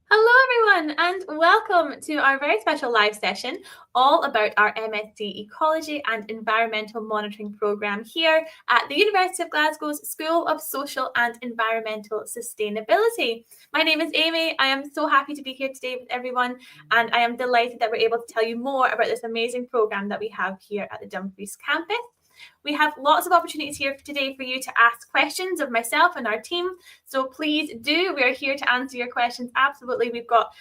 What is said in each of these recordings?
Hello everyone and welcome to our very special live session all about our MSc Ecology and Environmental Monitoring programme here at the University of Glasgow's School of Social and Environmental Sustainability. My name is Amy. I am so happy to be here today with everyone, and I am delighted that we're able to tell you more about this amazing programme that we have here at the Dumfries campus. We have lots of opportunities here today for you to ask questions of myself and our team. So please do. We are here to answer your questions. Absolutely. We've got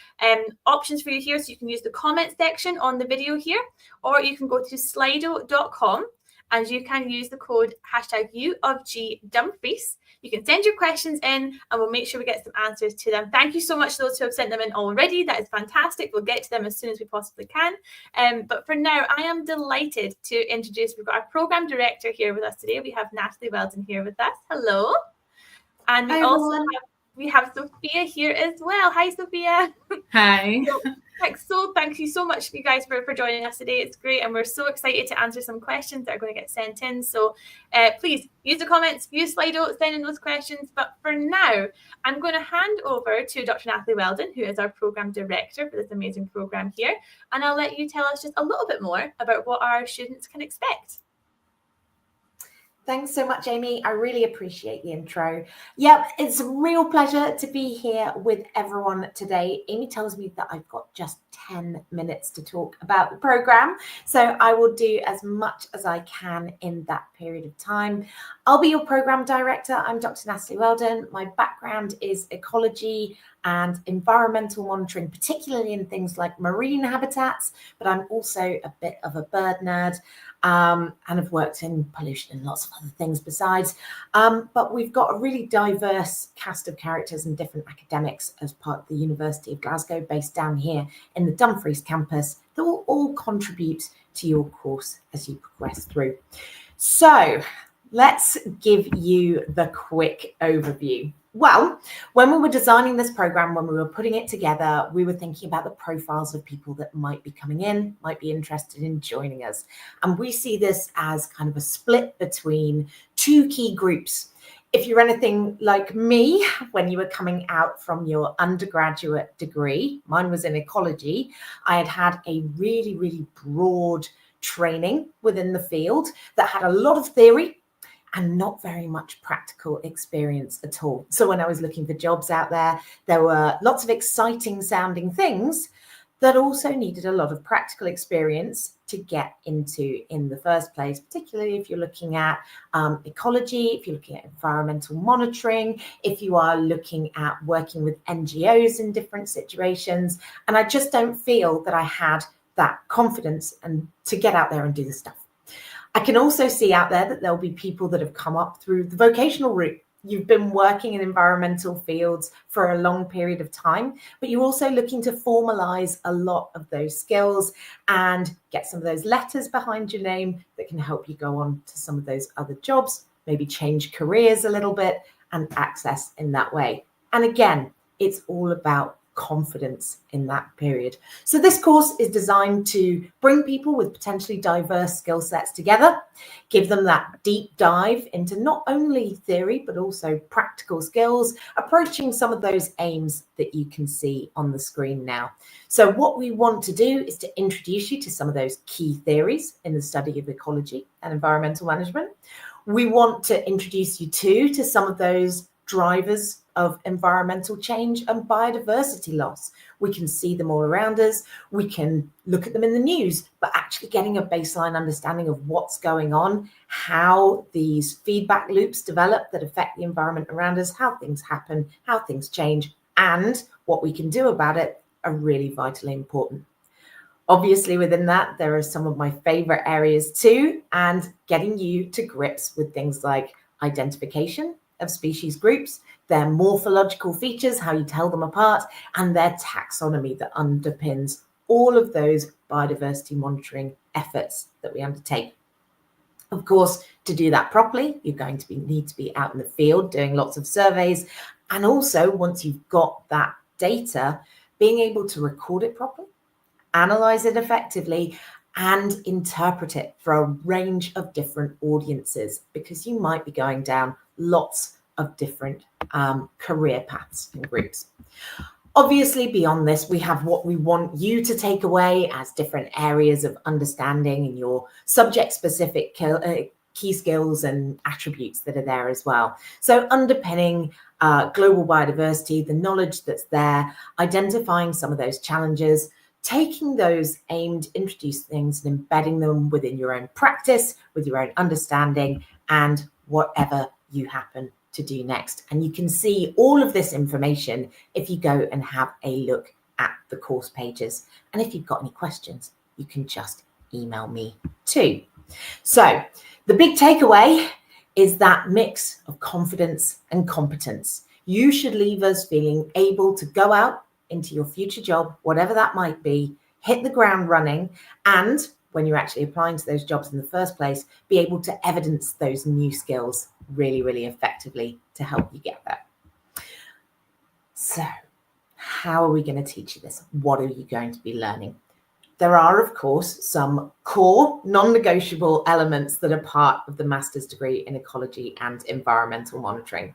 options for you here. So you can use the comment section on the video here, or you can go to slido.com and you can use the code #UofGDumfries. You can send your questions in and we'll make sure we get some answers to them. Thank you so much to those who have sent them in already. That is fantastic. We'll get to them as soon as we possibly can. But for now, I am delighted to introduce, we've got our programme director here with us today. We have Natalie Weldon here with us. Hello. And we have Sophia here as well. Hi, Sophia. Hi. Thank you so much, you guys, for joining us today. It's great, and we're so excited to answer some questions that are going to get sent in. So please use the comments, use Slido, send in those questions. But for now, I'm going to hand over to Dr. Natalie Weldon, who is our programme director for this amazing programme here, and I'll let you tell us just a little bit more about what our students can expect. Thanks so much, Amy. I really appreciate the intro. Yep, it's a real pleasure to be here with everyone today. Amy tells me that I've got just 10 minutes to talk about the programme, so I will do as much as I can in that period of time. I'll be your programme director. I'm Dr. Natalie Weldon. My background is ecology and environmental monitoring, particularly in things like marine habitats, but I'm also a bit of a bird nerd. And I've worked in pollution and lots of other things besides. But we've got a really diverse cast of characters and different academics as part of the University of Glasgow, based down here in the Dumfries campus, that will all contribute to your course as you progress through. So let's give you the quick overview. Well, when we were designing this program, when we were putting it together, we were thinking about the profiles of people that might be coming in, might be interested in joining us. And we see this as kind of a split between two key groups. If you're anything like me, when you were coming out from your undergraduate degree, mine was in ecology, I had had a really, really broad training within the field that had a lot of theory and not very much practical experience at all. So when I was looking for jobs out there, there were lots of exciting sounding things that also needed a lot of practical experience to get into in the first place, particularly if you're looking at ecology, if you're looking at environmental monitoring, if you are looking at working with NGOs in different situations. And I just don't feel that I had that confidence and to get out there and do the stuff. I can also see out there that there'll be people that have come up through the vocational route. You've been working in environmental fields for a long period of time, but you're also looking to formalize a lot of those skills and get some of those letters behind your name that can help you go on to some of those other jobs, maybe change careers a little bit and access in that way. And again, it's all about confidence in that period. So this course is designed to bring people with potentially diverse skill sets together, give them that deep dive into not only theory, but also practical skills, approaching some of those aims that you can see on the screen now. So what we want to do is to introduce you to some of those key theories in the study of ecology and environmental management. We want to introduce you to some of those drivers of environmental change and biodiversity loss. We can see them all around us. We can look at them in the news, but actually getting a baseline understanding of what's going on, how these feedback loops develop that affect the environment around us, how things happen, how things change, and what we can do about it are really vitally important. Obviously, within that, there are some of my favorite areas too, and getting you to grips with things like identification of species groups, their morphological features, how you tell them apart, and their taxonomy that underpins all of those biodiversity monitoring efforts that we undertake. Of course, to do that properly, you're going to need to be out in the field doing lots of surveys. And also, once you've got that data, being able to record it properly, analyze it effectively, and interpret it for a range of different audiences, because you might be going down lots of different career paths and groups. Obviously, beyond this, we have what we want you to take away as different areas of understanding and your subject-specific key skills and attributes that are there as well. So underpinning global biodiversity, the knowledge that's there, identifying some of those challenges, taking those aimed, introduced things and embedding them within your own practice, with your own understanding, and whatever you happen to do next. And you can see all of this information if you go and have a look at the course pages. And if you've got any questions, you can just email me too. So the big takeaway is that mix of confidence and competence. You should leave us feeling able to go out into your future job, whatever that might be, hit the ground running, and when you're actually applying to those jobs in the first place, be able to evidence those new skills really, really effectively to help you get there. So how are we going to teach you this? What are you going to be learning? There are, of course, some core non-negotiable elements that are part of the master's degree in ecology and environmental monitoring.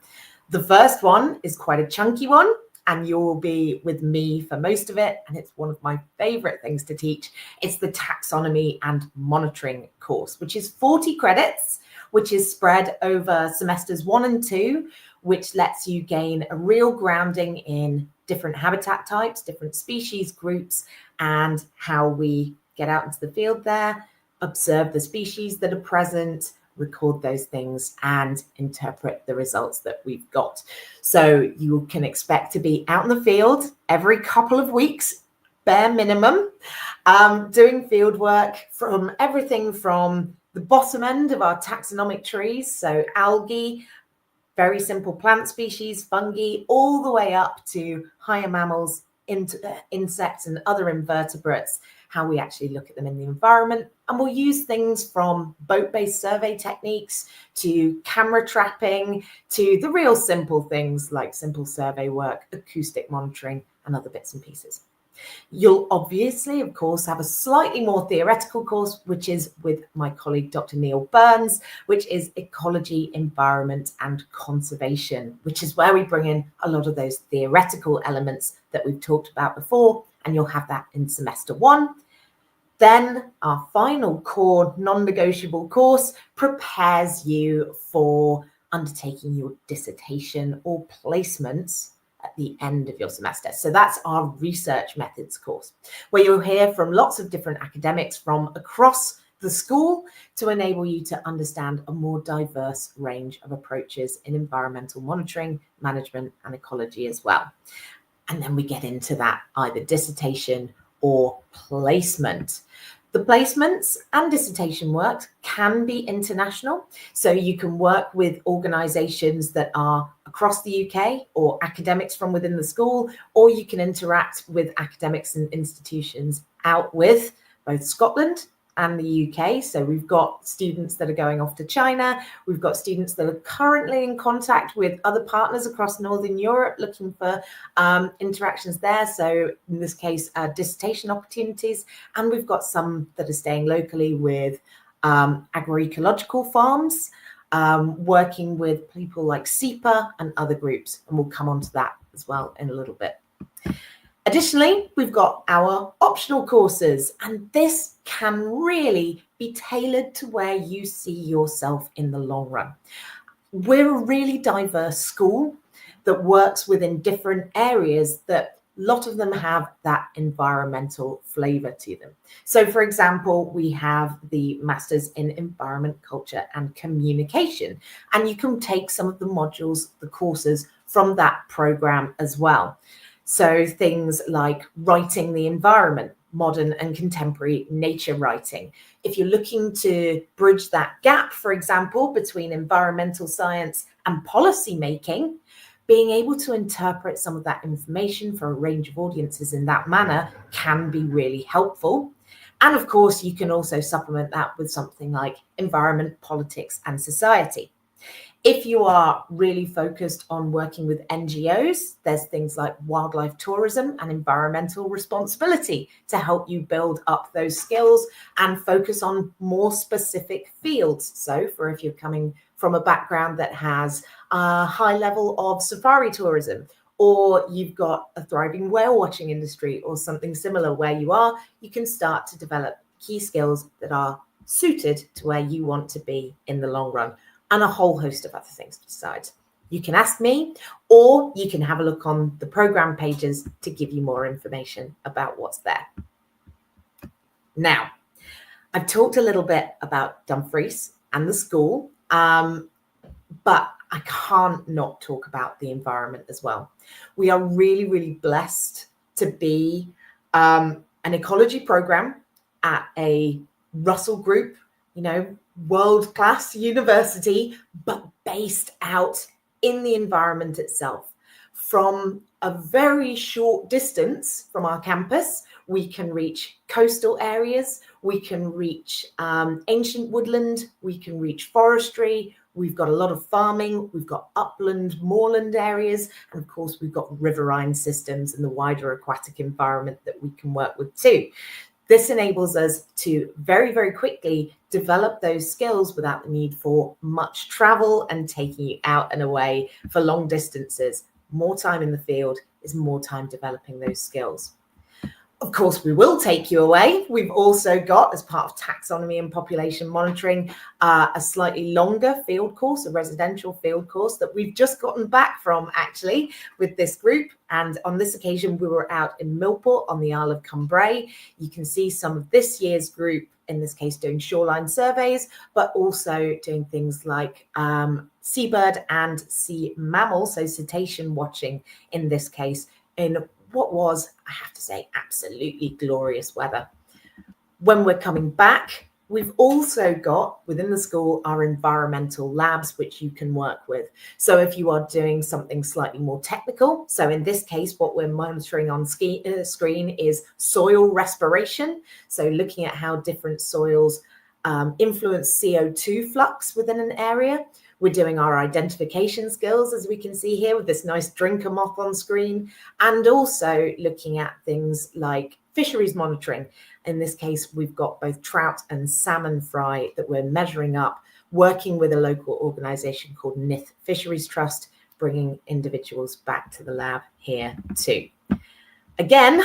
The first one is quite a chunky one, and you'll be with me for most of it, and it's one of my favorite things to teach. It's the taxonomy and monitoring course, which is 40 credits, which is spread over semesters 1 and 2, which lets you gain a real grounding in different habitat types, different species groups, and how we get out into the field there, observe the species that are present, record those things, and interpret the results that we've got. So you can expect to be out in the field every couple of weeks, bare minimum, doing field work from everything from the bottom end of our taxonomic trees, so algae, very simple plant species, fungi, all the way up to higher mammals, insects and other invertebrates, how we actually look at them in the environment. And we'll use things from boat-based survey techniques to camera trapping to the real simple things like simple survey work, acoustic monitoring, and other bits and pieces. You'll obviously, of course, have a slightly more theoretical course, which is with my colleague, Dr. Neil Burns, which is Ecology, Environment and Conservation, which is where we bring in a lot of those theoretical elements that we've talked about before, and you'll have that in semester 1. Then our final core non-negotiable course prepares you for undertaking your dissertation or placements at the end of your semester. So that's our research methods course, where you'll hear from lots of different academics from across the school to enable you to understand a more diverse range of approaches in environmental monitoring, management, and ecology as well. And then we get into that either dissertation or placement. The placements and dissertation work can be international. So you can work with organisations that are across the UK or academics from within the school, or you can interact with academics and institutions out with both Scotland and the UK. So we've got students that are going off to China. We've got students that are currently in contact with other partners across Northern Europe looking for interactions there. So in this case, dissertation opportunities. And we've got some that are staying locally with agroecological farms, working with people like SEPA and other groups. And we'll come on to that as well in a little bit. Additionally, we've got our optional courses, and this can really be tailored to where you see yourself in the long run. We're a really diverse school that works within different areas that a lot of them have that environmental flavour to them. So, for example, we have the Masters in Environment, Culture and Communication, and you can take some of the modules, the courses from that programme as well. So things like writing the environment, modern and contemporary nature writing. If you're looking to bridge that gap, for example, between environmental science and policy making, being able to interpret some of that information for a range of audiences in that manner can be really helpful. And of course, you can also supplement that with something like environment, politics and society. If you are really focused on working with NGOs, there's things like wildlife tourism and environmental responsibility to help you build up those skills and focus on more specific fields. So for if you're coming from a background that has a high level of safari tourism, or you've got a thriving whale watching industry or something similar where you are, you can start to develop key skills that are suited to where you want to be in the long run, and a whole host of other things besides. You can ask me, or you can have a look on the program pages to give you more information about what's there. Now, I've talked a little bit about Dumfries and the school, but I can't not talk about the environment as well. We are really, really blessed to be an ecology program at a Russell Group, world-class university, but based out in the environment itself. From a very short distance from our campus, we can reach coastal areas, we can reach ancient woodland, we can reach forestry, we've got a lot of farming, we've got upland, moorland areas, and of course we've got riverine systems and the wider aquatic environment that we can work with too. This enables us to very, very quickly develop those skills without the need for much travel and taking you out and away for long distances. More time in the field is more time developing those skills. Of course, we will take you away. We've also got, as part of taxonomy and population monitoring, a slightly longer field course, a residential field course that we've just gotten back from, actually, with this group. And on this occasion, we were out in Millport on the Isle of Cumbrae. You can see some of this year's group, in this case, doing shoreline surveys, but also doing things like seabird and sea mammal, so cetacean watching in this case, in what was, I have to say, absolutely glorious weather. When we're coming back, we've also got within the school our environmental labs, which you can work with. So if you are doing something slightly more technical, so in this case, what we're monitoring on screen is soil respiration. So looking at how different soils influence CO2 flux within an area. We're doing our identification skills, as we can see here with this nice drinker moth on screen, and also looking at things like fisheries monitoring. In this case, we've got both trout and salmon fry that we're measuring up, working with a local organisation called Nith Fisheries Trust, bringing individuals back to the lab here too. Again,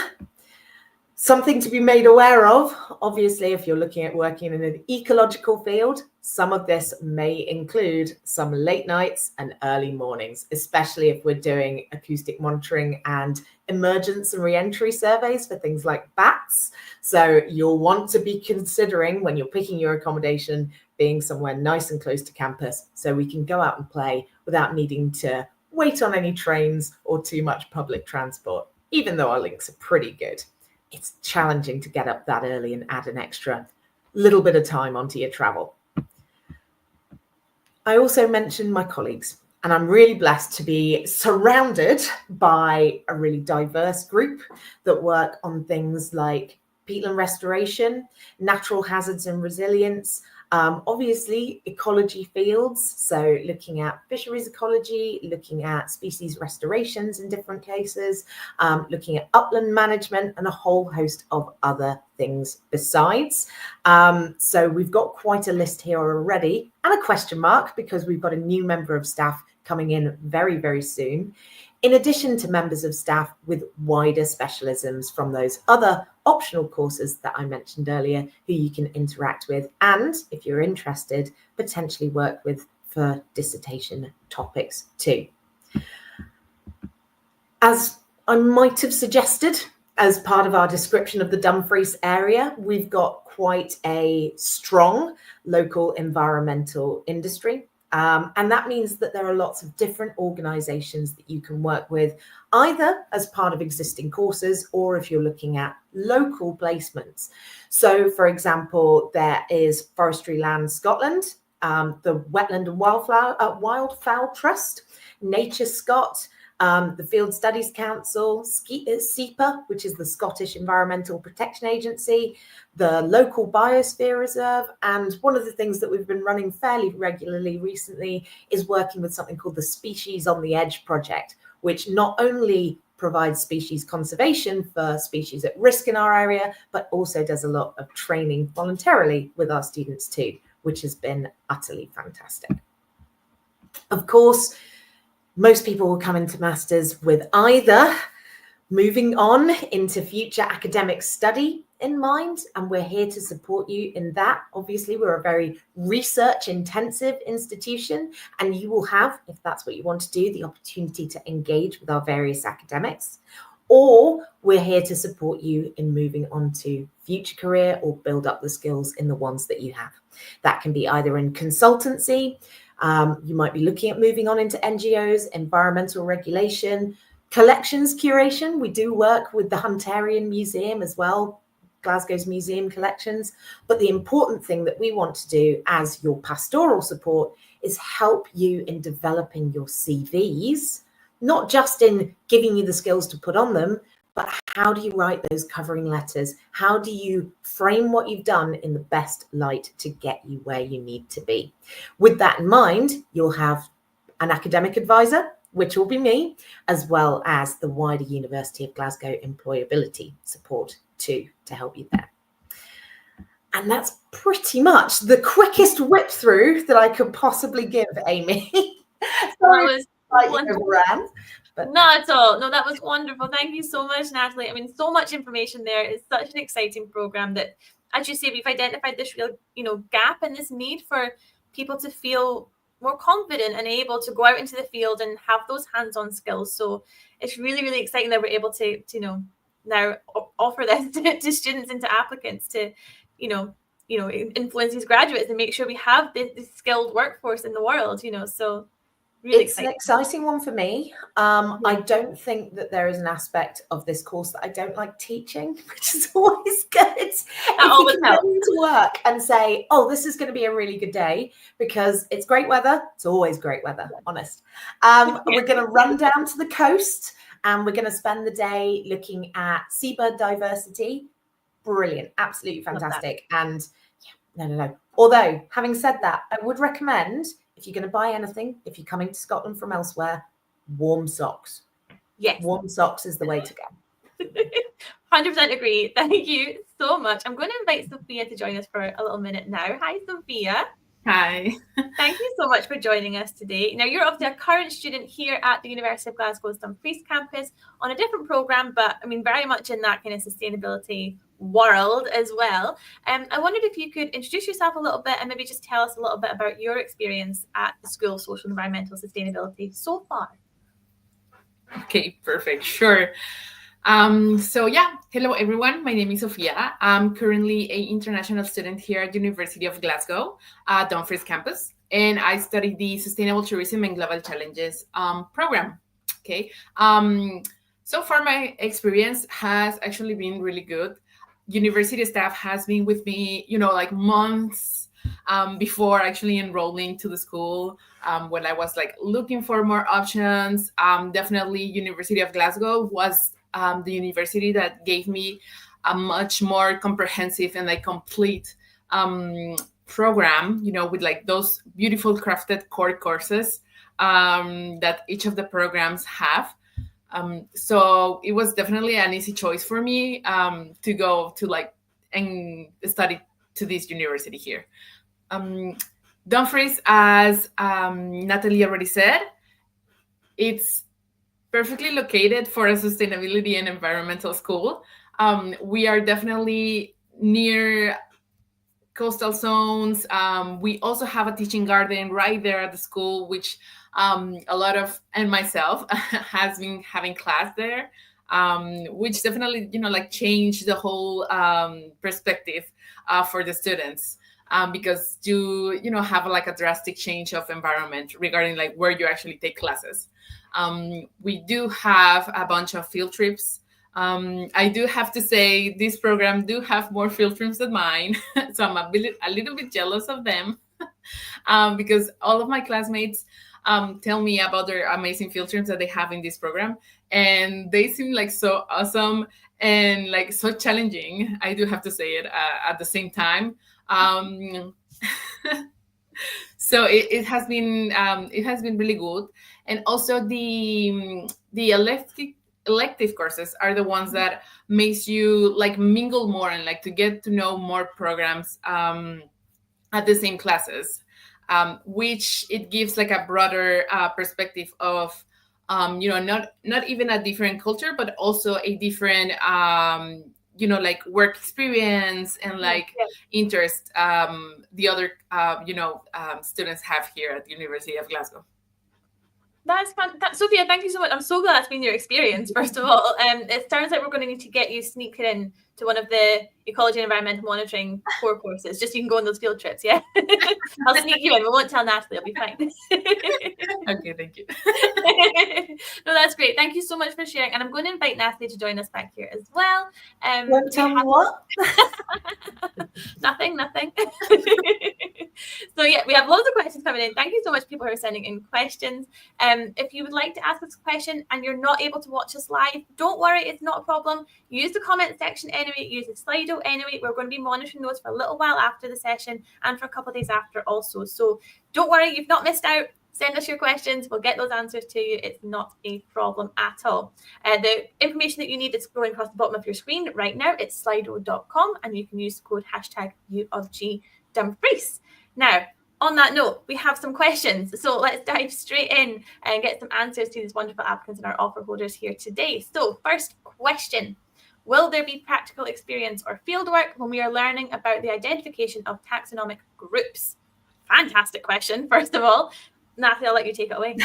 something to be made aware of. Obviously, if you're looking at working in an ecological field, some of this may include some late nights and early mornings, especially if we're doing acoustic monitoring and emergence and re-entry surveys for things like bats. So you'll want to be considering, when you're picking your accommodation, being somewhere nice and close to campus so we can go out and play without needing to wait on any trains or too much public transport, even though our links are pretty good. It's challenging to get up that early and add an extra little bit of time onto your travel. I also mentioned my colleagues, and I'm really blessed to be surrounded by a really diverse group that work on things like peatland restoration, natural hazards and resilience, obviously ecology fields, so looking at fisheries ecology, looking at species restorations in different cases, looking at upland management, and a whole host of other things besides. So we've got quite a list here already, and a question mark because we've got a new member of staff coming in very, very soon, in addition to members of staff with wider specialisms from those other optional courses that I mentioned earlier, who you can interact with, and if you're interested, potentially work with for dissertation topics too. As I might have suggested, as part of our description of the Dumfries area, we've got quite a strong local environmental industry. And that means that there are lots of different organisations that you can work with, either as part of existing courses or if you're looking at local placements. So, for example, there is Forestry Land Scotland, the Wetland and Wildfowl Trust, Nature Scot, the Field Studies Council, SEPA, which is the Scottish Environmental Protection Agency, the local Biosphere Reserve, and one of the things that we've been running fairly regularly recently is working with something called the Species on the Edge project, which not only provides species conservation for species at risk in our area, but also does a lot of training voluntarily with our students too, which has been utterly fantastic. Of course, most people will come into masters with either moving on into future academic study in mind, and we're here to support you in that. Obviously, we're a very research intensive institution, and you will have, if that's what you want to do, the opportunity to engage with our various academics. Or we're here to support you in moving on to future career or build up the skills in the ones that you have. That can be either in consultancy, you might be looking at moving on into NGOs, environmental regulation, collections curation. We do work with the Hunterian Museum as well, Glasgow's museum collections. But the important thing that we want to do as your pastoral support is help you in developing your CVs, not just in giving you the skills to put on them, but how do you write those covering letters? How do you frame what you've done in the best light to get you where you need to be? With that in mind, you'll have an academic advisor, which will be me, as well as the wider University of Glasgow employability support too, to help you there. And that's pretty much the quickest whip through that I could possibly give, Amy. Sorry, that was overran. But not at all. No, that was wonderful. Thank you so much, Natalie. I mean, so much information there. It's such an exciting program that, as you say, we've identified this real, gap and this need for people to feel more confident and able to go out into the field and have those hands-on skills. So it's really, really exciting that we're able to now offer this to students and to applicants to, influence these graduates and make sure we have this skilled workforce in the world. So. Really it's an exciting one for me. I don't think that there is an aspect of this course that I don't like teaching, which is always good. If you can go into work and say, oh, this is going to be a really good day because it's great weather. It's always great weather, honest. We're going to run down to the coast and we're going to spend the day looking at seabird diversity. Brilliant. Absolutely fantastic. And no. Although, having said that, I would recommend, if you're going to buy anything, if you're coming to Scotland from elsewhere, warm socks. Yes. Warm socks is the way to go. 100% agree. Thank you so much. I'm going to invite Sophia to join us for a little minute now. Hi, Sophia. Hi. Thank you so much for joining us today. Now, you're obviously a current student here at the University of Glasgow's Dumfries campus on a different programme, but I mean, very much in that kind of sustainability world as well. I wondered if you could introduce yourself a little bit and maybe just tell us a little bit about your experience at the School of Social and Environmental Sustainability so far. Okay, perfect. Sure. Hello everyone. My name is Sophia. I'm currently an international student here at the University of Glasgow, Dumfries campus, and I study the Sustainable Tourism and Global Challenges program. Okay. So far, my experience has actually been really good. University staff has been with me, like months before actually enrolling to the school. When I was looking for more options, definitely University of Glasgow was the university that gave me a much more comprehensive and complete program, with those beautiful crafted core courses that each of the programs have. So it was definitely an easy choice for me to go to and study to this university here. Dumfries, as Natalie already said, it's perfectly located for a sustainability and environmental school. We are definitely near coastal zones. We also have a teaching garden right there at the school, which a lot of, and myself, has been having class there, which definitely, changed the whole perspective for the students. Because you have a drastic change of environment regarding where you actually take classes. We do have a bunch of field trips. I do have to say this program do have more field trips than mine, so I'm a little bit jealous of them because all of my classmates tell me about their amazing field trips that they have in this program, and they seem like so awesome and like so challenging. I do have to say it at the same time. Um, so it has been really good, and also the elective courses are the ones that makes you like mingle more and like to get to know more programs at the same classes, which it gives like a broader perspective of not even a different culture, but also a different like work experience and like Yeah. interest the other students have here at the University of Glasgow. That's fun. Sophia, thank you so much. I'm so glad that's been your experience, first of all. It sounds like we're going to need to get you sneaked in to one of the ecology and environmental monitoring core courses, just so you can go on those field trips, yeah? I'll sneak you in. We won't tell Natalie. I'll be fine. Okay, thank you. No, that's great. Thank you so much for sharing. And I'm going to invite Natalie to join us back here as well. Won't tell me what? Nothing. So yeah, we have loads of questions coming in. Thank you so much, people who are sending in questions. If you would like to ask us a question and you're not able to watch us live, don't worry, it's not a problem. Use the comment section anyway, use the Slido anyway. We're going to be monitoring those for a little while after the session and for a couple of days after also. So don't worry, you've not missed out. Send us your questions. We'll get those answers to you. It's not a problem at all. The information that you need is scrolling across the bottom of your screen right now. It's slido.com, and you can use the code #UofGDumfries. Now, on that note, we have some questions. So let's dive straight in and get some answers to these wonderful applicants and our offer holders here today. So first question. Will there be practical experience or fieldwork when we are learning about the identification of taxonomic groups? Fantastic question, first of all. Natalie, I'll let you take it away.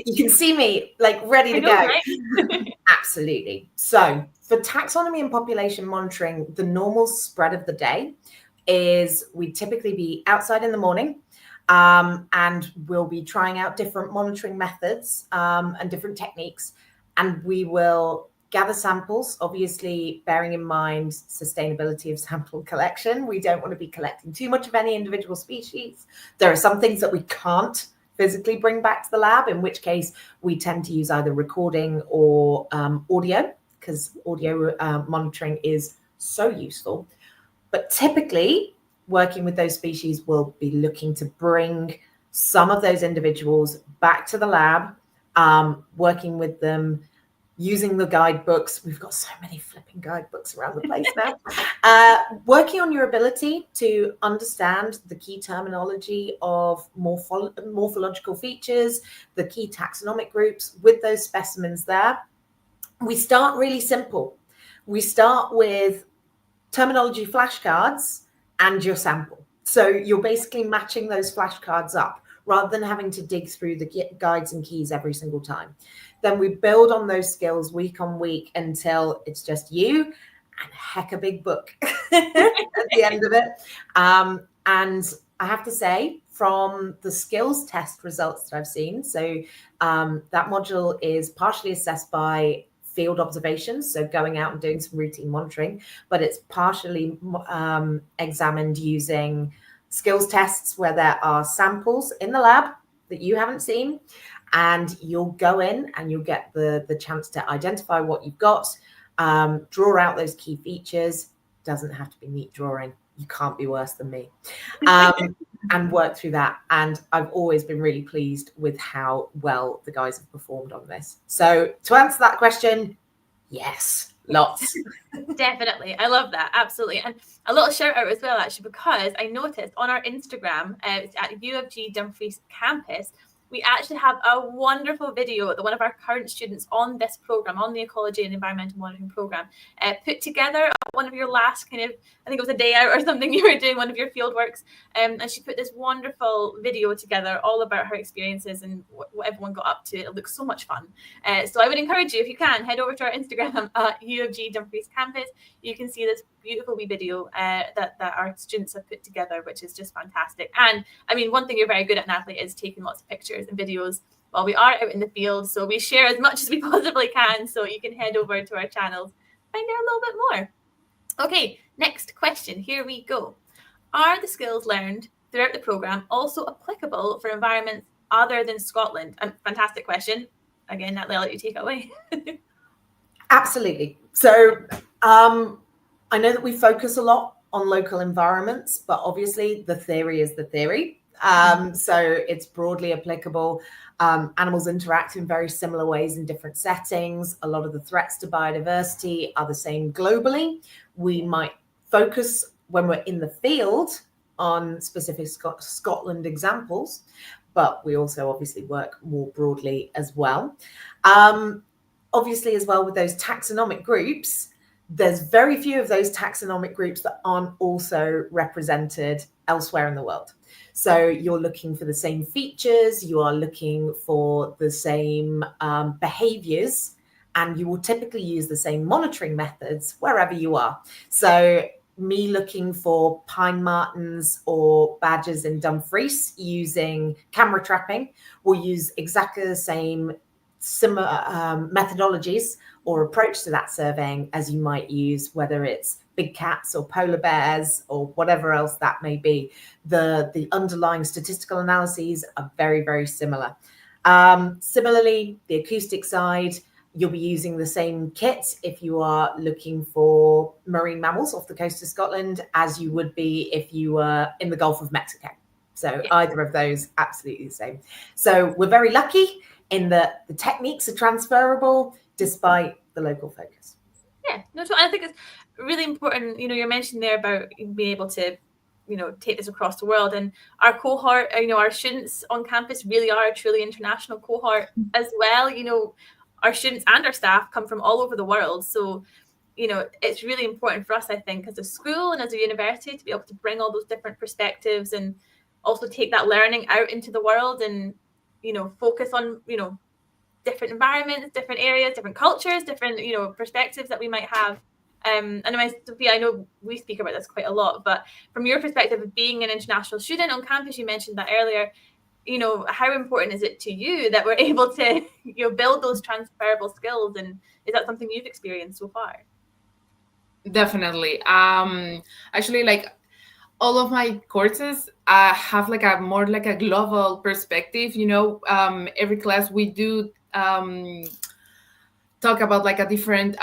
You can see me like ready to go. Right? Absolutely. So for taxonomy and population monitoring, the normal spread of the day is we typically be outside in the morning, and we'll be trying out different monitoring methods and different techniques, and we will gather samples, obviously bearing in mind sustainability of sample collection. We don't want to be collecting too much of any individual species. There are some things that we can't physically bring back to the lab, in which case we tend to use either recording or audio, because audio monitoring is so useful. But typically, working with those species, we'll be looking to bring some of those individuals back to the lab, working with them, using the guidebooks. We've got so many flipping guidebooks around the place now. Working on your ability to understand the key terminology of morphological features, the key taxonomic groups with those specimens there. We start really simple. We start with terminology flashcards and your sample. So you're basically matching those flashcards up rather than having to dig through the guides and keys every single time. Then we build on those skills week on week until it's just you and a heck of a big book at the end of it. And I have to say, from the skills test results that I've seen, so that module is partially assessed by field observations, so going out and doing some routine monitoring, but it's partially examined using skills tests where there are samples in the lab that you haven't seen, and you'll go in and you'll get the chance to identify what you've got, draw out those key features. Doesn't have to be neat drawing. You can't be worse than me. And work through that. And I've always been really pleased with how well the guys have performed on this. So to answer that question, yes, lots. Definitely. I love that. Absolutely. And a little shout out as well, actually, because I noticed on our Instagram, it's at U of G Dumfries Campus, we actually have a wonderful video that one of our current students on this program, on the Ecology and Environmental Monitoring program, put together one of your last kind of, I think it was a day out or something, you were doing one of your field works, and she put this wonderful video together all about her experiences and what everyone got up to. It looks so much fun. So I would encourage you, if you can, head over to our Instagram at U of G Dumfries Campus. You can see this beautiful wee video that our students have put together, which is just fantastic. And I mean, one thing you're very good at, Natalie, is taking lots of pictures and videos while we are out in the field. So we share as much as we possibly can. So you can head over to our channels, find out a little bit more. Okay, next question. Here we go. Are the skills learned throughout the program also applicable for environments other than Scotland? Fantastic question. Again, Natalie, I'll let you take it away. Absolutely. So I know that we focus a lot on local environments, but obviously the theory is the theory. So it's broadly applicable. Animals interact in very similar ways in different settings. A lot of the threats to biodiversity are the same globally. We might focus when we're in the field on specific Scotland examples, but we also obviously work more broadly as well. Obviously, as well, with those taxonomic groups, there's very few of those taxonomic groups that aren't also represented elsewhere in the world. So you're looking for the same features, you are looking for the same behaviors, and you will typically use the same monitoring methods wherever you are. So me looking for pine martens or badgers in Dumfries using camera trapping will use exactly the same similar methodologies or approach to that surveying as you might use, whether it's big cats or polar bears or whatever else that may be. The underlying statistical analyses are very, very similar. Similarly, the acoustic side, you'll be using the same kit if you are looking for marine mammals off the coast of Scotland as you would be if you were in the Gulf of Mexico. So either of those, absolutely the same. So we're very lucky in that the techniques are transferable despite the local focus. Yeah, no, I think it's really important. You're mentioning there about being able to, take this across the world. And our cohort, our students on campus really are a truly international cohort as well. Our students and our staff come from all over the world. So, it's really important for us, I think, as a school and as a university to be able to bring all those different perspectives and also take that learning out into the world and, focus on, different environments, different areas, different cultures, different, perspectives that we might have. And Sophia, I know we speak about this quite a lot, but from your perspective of being an international student on campus, you mentioned that earlier, how important is it to you that we're able to, build those transferable skills? And is that something you've experienced so far? Definitely. Actually, like all of my courses have like a more like a global perspective. Every class we do talk about like a different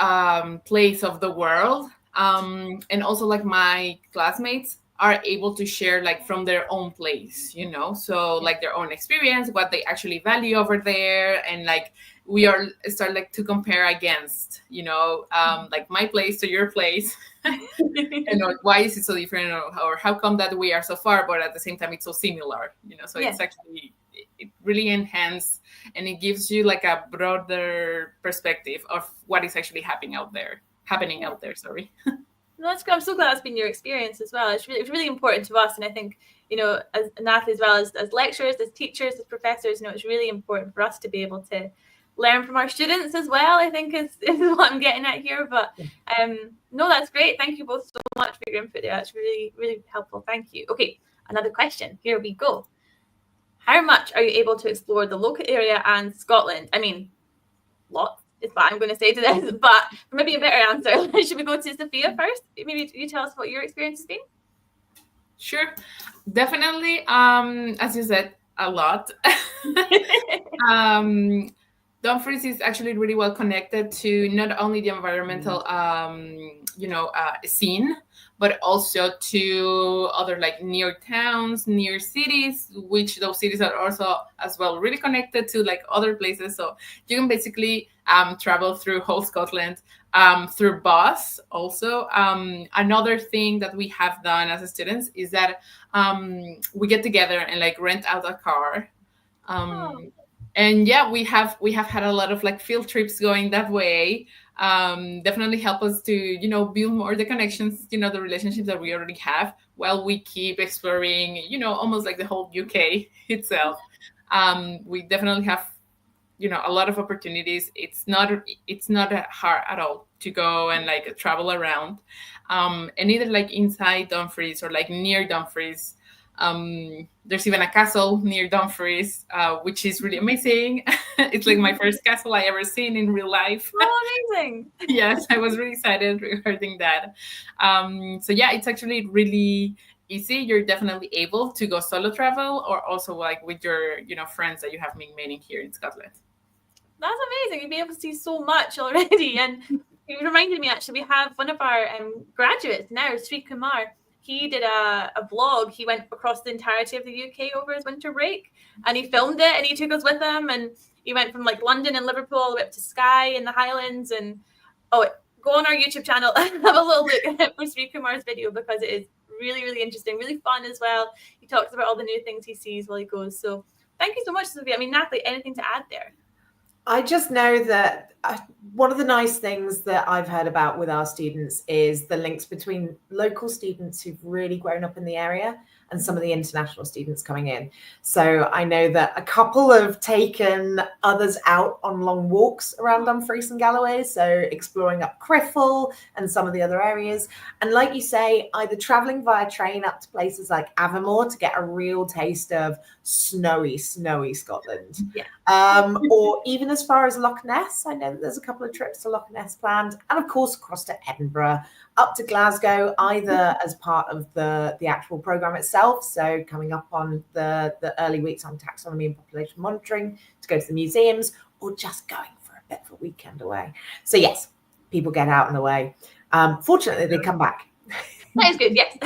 place of the world, and also like my classmates are able to share like from their own place, so like their own experience, what they actually value over there, and like we are start like to compare against, like my place to your place. And why is it so different, or how come that we are so far but at the same time it's so similar, so it's actually, it really enhances and it gives you like a broader perspective of what is actually happening out there. Sorry. No, that's good. I'm so glad that's been your experience as well. It's really important to us, and I think as Natalie, as well as lecturers, as teachers, as professors, it's really important for us to be able to learn from our students as well, I think is what I'm getting at here. But no, that's great. Thank you both so much for your input there. That's really, really helpful. Thank you. Okay, another question. Here we go. How much are you able to explore the local area and Scotland? I mean, lots is what I'm going to say to this, but maybe a better answer. Should we go to Sophia first? Maybe you tell us what your experience has been. Sure, definitely. As you said, a lot. Dumfries is actually really well connected to not only the environmental, scene, but also to other like near towns, near cities, which those cities are also as well really connected to like other places. So you can basically travel through whole Scotland through bus. Also, another thing that we have done as students is that we get together and like rent out a car. And yeah, we have had a lot of like field trips going that way. Definitely help us to build more the connections, the relationships that we already have, while we keep exploring almost like the whole UK itself. We definitely have a lot of opportunities. It's not hard at all to go and like travel around, and either like inside Dumfries or like near Dumfries. There's even a castle near Dumfries, which is really amazing. It's like my first castle I ever seen in real life. Oh, amazing. Yes, I was really excited regarding that. So yeah, it's actually really easy. You're definitely able to go solo travel or also like with your, friends that you have been meeting here in Scotland. That's amazing. You'll be able to see so much already. And it reminded me, actually, we have one of our graduates now, Sri Kumar. He did a vlog. He went across the entirety of the UK over his winter break, and he filmed it, and he took us with him. And he went from like London and Liverpool all the way up to Skye in the Highlands. And go on our YouTube channel and have a little look for Sri Kumar's video, because it is really, really interesting, really fun as well. He talks about all the new things he sees while he goes. So thank you so much, Sophia. I mean, Natalie, anything to add there? I just know that one of the nice things that I've heard about with our students is the links between local students who've really grown up in the area and some of the international students coming in. So I know that a couple have taken others out on long walks around Dumfries and Galloway, so exploring up Criffel and some of the other areas. And like you say, either traveling via train up to places like Aviemore to get a real taste of snowy Scotland. Yeah. Or even as far as Loch Ness. I know that there's a couple of trips to Loch Ness planned. And of course, across to Edinburgh, up to Glasgow, either as part of the actual programme itself, so coming up on the early weeks on taxonomy and population monitoring to go to the museums, or just going for a bit of a weekend away. So yes, people get out and away. Fortunately, they come back. That is good, yes.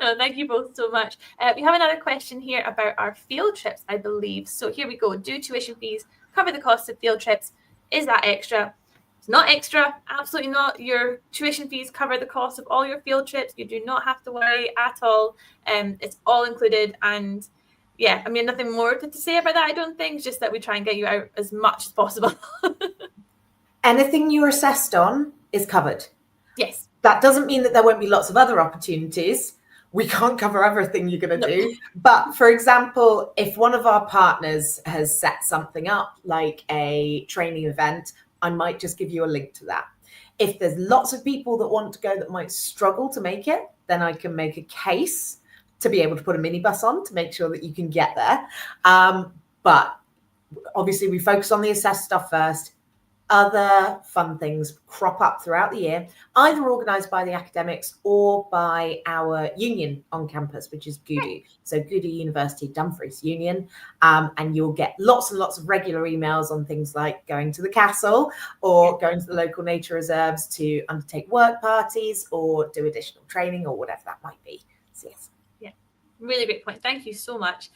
Thank you both so much. We have another question here about our field trips, I believe. So here we go. Do tuition fees cover the cost of field trips? Is that extra? It's not extra. Absolutely not. Your tuition fees cover the cost of all your field trips. You do not have to worry at all. It's all included. And yeah, I mean, nothing more to say about that, I don't think. It's just that we try and get you out as much as possible. Anything you're assessed on is covered. Yes. That doesn't mean that there won't be lots of other opportunities. We can't cover everything you're going to do. But for example, if one of our partners has set something up like a training event, I might just give you a link to that. If there's lots of people that want to go that might struggle to make it, then I can make a case to be able to put a minibus on to make sure that you can get there. But obviously we focus on the assessed stuff first. Other fun things crop up throughout the year, either organised by the academics or by our union on campus, which is GUDU. So GUDU University Dumfries Union. And you'll get lots and lots of regular emails on things like going to the castle or going to the local nature reserves to undertake work parties or do additional training or whatever that might be. So yes. Yeah, really great point. Thank you so much.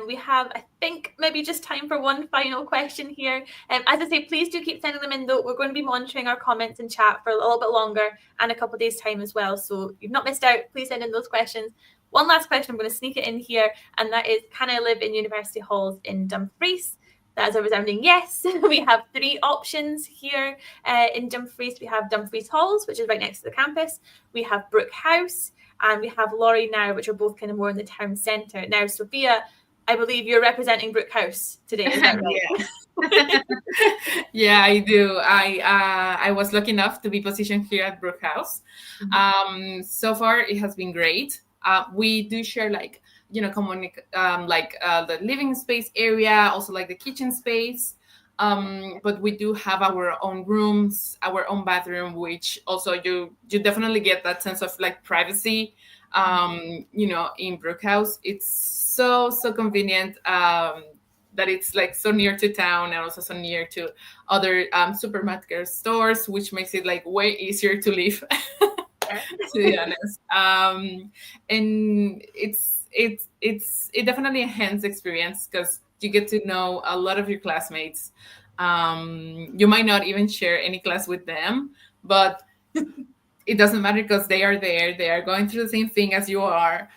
We have, I think, maybe just time for one final question here. As I say, please do keep sending them in, though. We're going to be monitoring our comments and chat for a little bit longer and a couple of days' time as well. So you've not missed out. Please send in those questions. One last question, I'm going to sneak it in here, and that is, can I live in university halls in Dumfries? That is a resounding yes. We have 3 options here in Dumfries. We have Dumfries Halls, which is right next to the campus. We have Brook House, and we have Laurie now, which are both kind of more in the town centre. Now, Sophia, I believe you're representing Brook House today, is that right? Yeah, I do. I was lucky enough to be positioned here at Brook House. So far, it has been great. We do share like the living space area, also like the kitchen space. But we do have our own rooms, our own bathroom, which also you definitely get that sense of like privacy. In Brook House, it's so convenient that it's like so near to town and also so near to other supermarket stores, which makes it like way easier to live. To be honest, and it definitely enhances experience because you get to know a lot of your classmates. You might not even share any class with them, but it doesn't matter because they are there. They are going through the same thing as you are.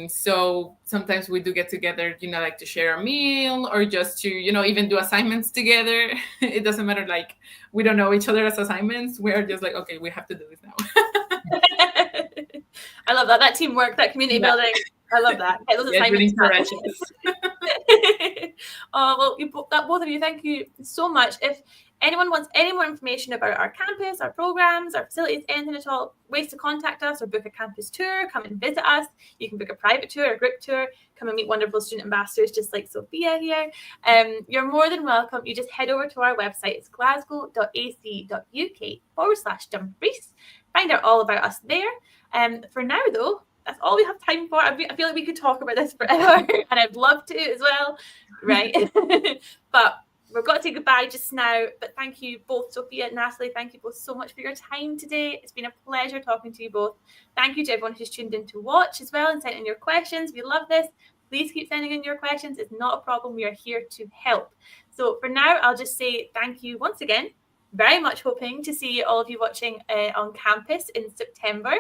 So sometimes we do get together, like to share a meal or just to, even do assignments together. It doesn't matter. Like we don't know each other as assignments. We are just like, okay, we have to do this now. I love that. That teamwork, that community building. I love that. Get those assignments. Well, both of you, thank you so much. If anyone wants any more information about our campus, our programs, our facilities, anything at all, ways to contact us or book a campus tour, come and visit us. You can book a private tour or a group tour, come and meet wonderful student ambassadors just like Sophia here. You're more than welcome. You just head over to our website. It's glasgow.ac.uk/Dumfries. find out all about us there. For now, though, that's all we have time for. I feel like we could talk about this forever, and I'd love to as well, right? But we've got to say goodbye just now. But thank you both, Sophia and Natalie. Thank you both so much for your time today. It's been a pleasure talking to you both. Thank you to everyone who's tuned in to watch as well and sent in your questions. We love this. Please keep sending in your questions. It's not a problem. We are here to help. So for now, I'll just say thank you once again. Very much hoping to see all of you watching on campus in September.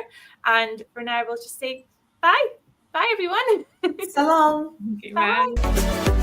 And for now, we'll just say bye. Bye, everyone. So long. Okay, bye.